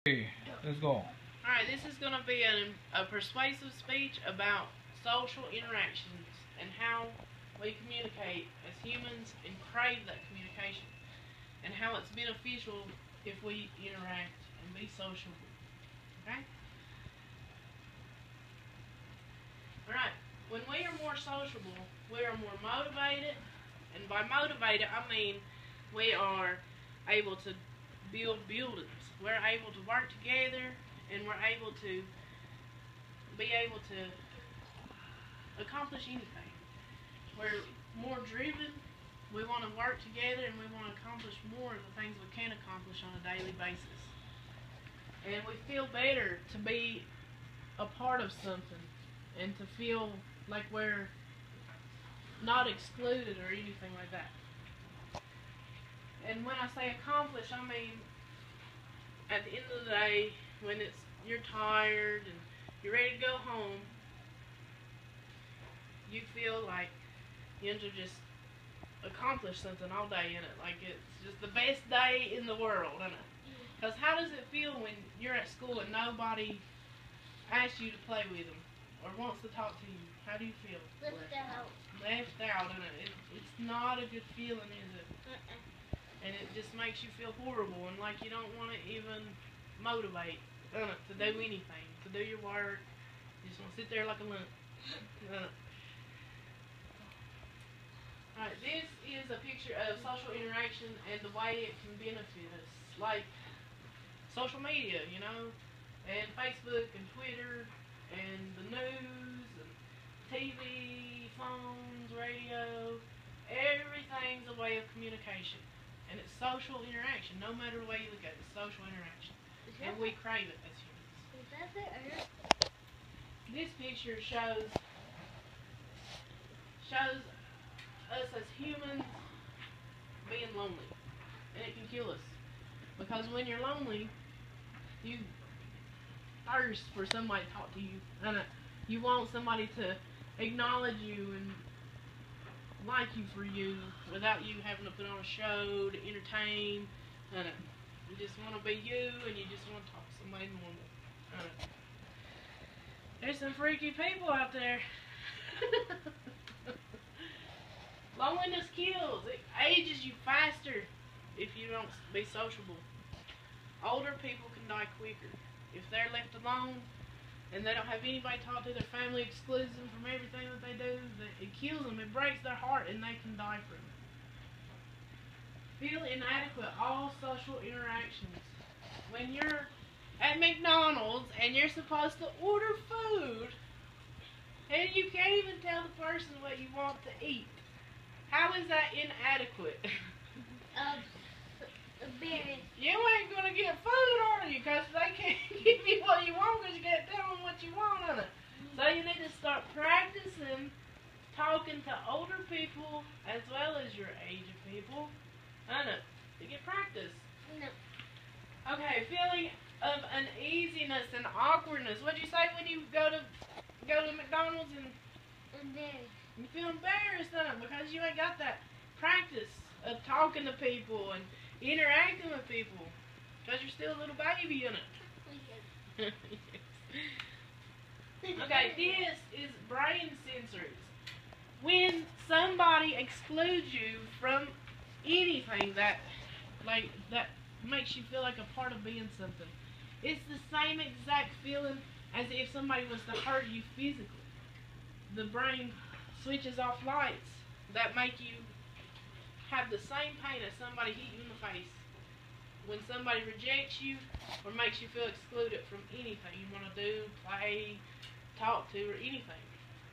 Okay, let's go. Alright, this is going to be a persuasive speech about social interactions and how we communicate as humans and crave that communication, and how it's beneficial if we interact and be social. Okay? Alright, when we are more sociable, we are more motivated, and by motivated I mean we are able to build buildings. We're able to work together, and we're able to accomplish anything. We're more driven. We want to work together, and we want to accomplish more of the things we can accomplish on a daily basis. And we feel better to be a part of something and to feel like we're not excluded or anything like that. And when I say accomplish, I mean at the end of the day, when you're tired and you're ready to go home, you feel like you just accomplished something all day in it. Like it's just the best day in the world, isn't it? Because how does it feel when you're at school and nobody asks you to play with them or wants to talk to you? How do you feel? Left out. Left out, isn't it? It's not a good feeling, is it? And it just makes you feel horrible and like you don't want to even motivate to do anything, to do your work. You just want to sit there like a lump. Alright, this is a picture of social interaction and the way it can benefit us. Like social media, and Facebook and Twitter and the news and TV, phones, radio. Everything's a way of communication. And it's social interaction, no matter the way you look at it, it's social interaction. And we crave it as humans. Is that the earth? This picture shows us as humans being lonely. And it can kill us. Because when you're lonely, you thirst for somebody to talk to you. And you want somebody to acknowledge you and like you for you without you having to put on a show to entertain. You just want to be you, and you just want to talk to somebody normal. There's some freaky people out there. Loneliness kills. It ages you faster if you don't be sociable. Older people can die quicker if they're left alone and they don't have anybody to talk to. Their family excludes them from everything that they do. It kills them. It breaks their heart, and they can die from it. Feel inadequate. All social interactions. When you're at McDonald's and you're supposed to order food, and you can't even tell the person what you want to eat. How is that inadequate? Very. You ain't gonna get food, are you? Because they can't give you what you want because you can't tell them what you want on it. So you need to start practicing talking to older people as well as your age of people. To get practice. No. Okay, feeling of uneasiness and awkwardness. What'd you say when you go to McDonald's and Very. you feel embarrassed on it because you ain't got that practice of talking to people and interacting with people because you're still a little baby in it. Okay, this is brain sensors. When somebody excludes you from anything that makes you feel like a part of being something, it's the same exact feeling as if somebody was to hurt you physically. The brain switches off lights that make you have the same pain as somebody hit you in the face. When somebody rejects you or makes you feel excluded from anything you want to do, play, talk to, or anything.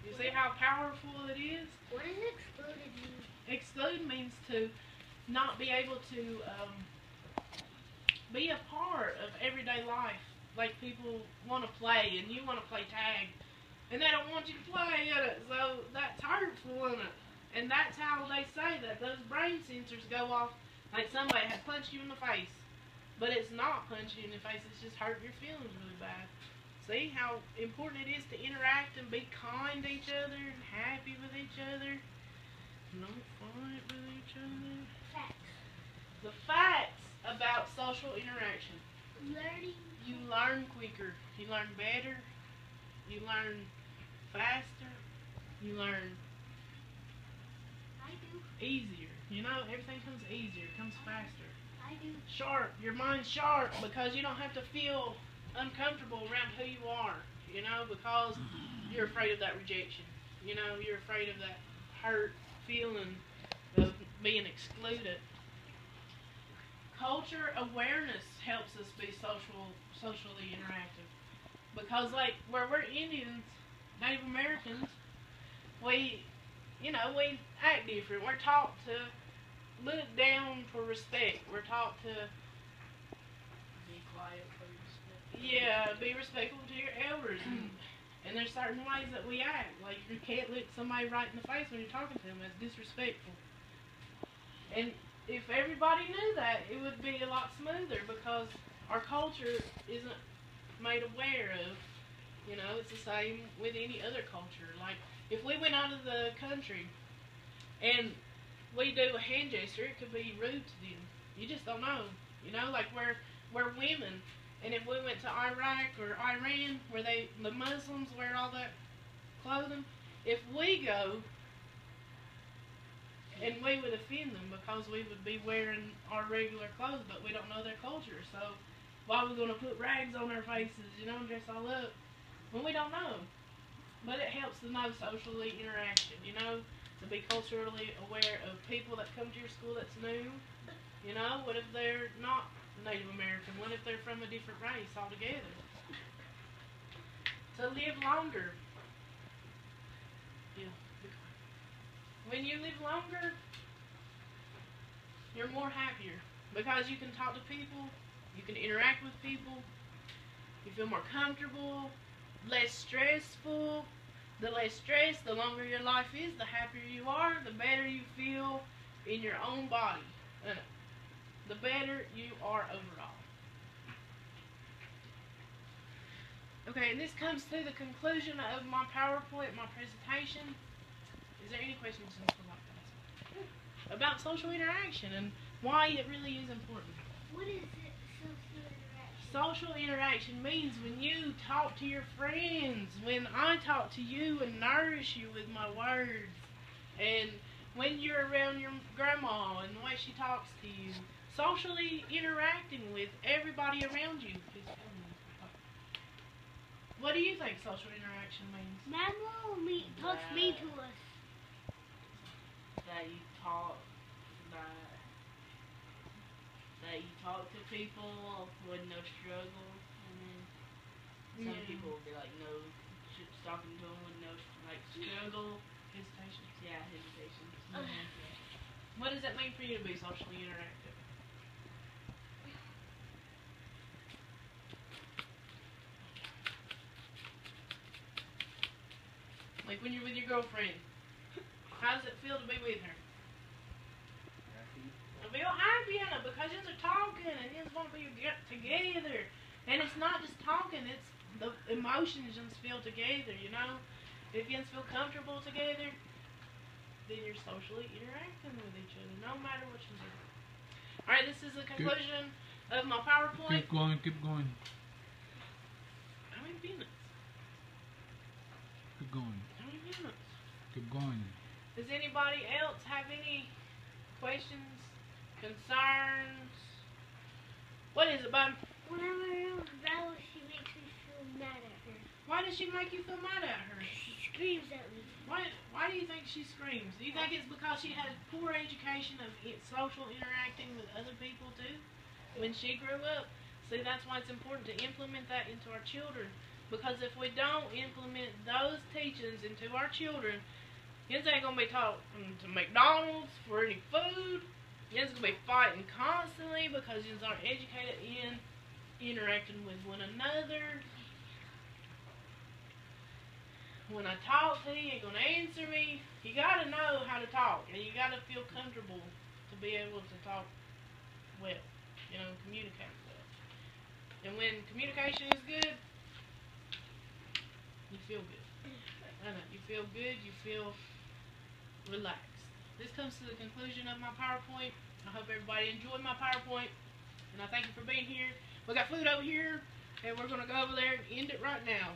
You see how powerful it is? What does excluded mean? Exclude means to not be able to be a part of everyday life. Like people want to play and you want to play tag and they don't want you to play in it, so that's hurtful, isn't it? And that's how they say that. Those brain sensors go off like somebody has punched you in the face. But it's not punching you in the face, it's just hurting your feelings really bad. See how important it is to interact and be kind to each other and happy with each other. Not fight with each other. Facts. The facts about social interaction. Learning. You learn quicker. You learn better. You learn faster. You learn I do. easier. You know, everything comes easier. It comes faster. I do. Sharp. Your mind's sharp because you don't have to feel uncomfortable around who you are. You know, because you're afraid of that rejection. You know, you're afraid of that hurt feeling of being excluded. Culture awareness helps us be socially interactive. Because, like, where we're Indians, Native Americans, we, we act different. We're taught to look down for respect. We're taught to Be quiet for respect. yeah, be respectful to your elders. And there's certain ways that we act. Like, you can't look somebody right in the face when you're talking to them. That's disrespectful. And if everybody knew that, it would be a lot smoother because our culture isn't made aware of. You know, it's the same with any other culture. Like, if we went out of the country and we do a hand gesture, it could be rude to them. You just don't know. You know, like we're women. And if we went to Iraq or Iran, where the Muslims wear all that clothing, if we go and we would offend them because we would be wearing our regular clothes, but we don't know their culture. So why are we going to put rags on our faces, and dress all up when we don't know? But it helps to know socially interaction, to be culturally aware of people that come to your school that's new. What if they're not Native American? What if they're from a different race altogether? To live longer. Yeah. When you live longer, you're more happier because you can talk to people, you can interact with people, you feel more comfortable, less stressful. The less stress, the longer your life is, the happier you are, the better you feel in your own body. The better you are overall. Okay, and this comes to the conclusion of my PowerPoint, my presentation. Is there any questions about social interaction and why it really is important? What is it, social interaction? Social interaction means when you talk to your friends, when I talk to you and nourish you with my words, and when you're around your grandma and the way she talks to you, socially interacting with everybody around you. What do you think social interaction means? Mama talks mean to us. That you talk to people with no struggle, and then some people will be like talking to them with no struggle. Hesitation. Yeah, hesitation. What does it mean for you to be socially interactive? Like when you're with your girlfriend, how does it feel to be with her? I feel happy, because you are talking and you want to be together. And it's not just talking, it's the emotions you feel together, If you feel comfortable together, then you're socially interacting with each other, no matter what you do. Alright, this is the conclusion of my PowerPoint. Keep going. How many minutes? Keep going. How many minutes? Keep going. Does anybody else have any questions, concerns? What is it, bud? Whenever Bella, she makes me feel mad at her. Why does she make you feel mad at her? She screams at me. Why do you think she screams? Do you think it's because she had poor education of social interacting with other people too? When she grew up? See, that's why it's important to implement that into our children. Because if we don't implement those teachings into our children, kids ain't going to be taught to McDonald's for any food. Kids going to be fighting constantly because kids aren't educated in interacting with one another. When I talk to you, you're going to answer me. You got to know how to talk, and you got to feel comfortable to be able to talk well, communicate well. And when communication is good, you feel good. You feel good, you feel relaxed. This comes to the conclusion of my PowerPoint. I hope everybody enjoyed my PowerPoint, and I thank you for being here. We got food over here. And we're going to go over there and end it right now.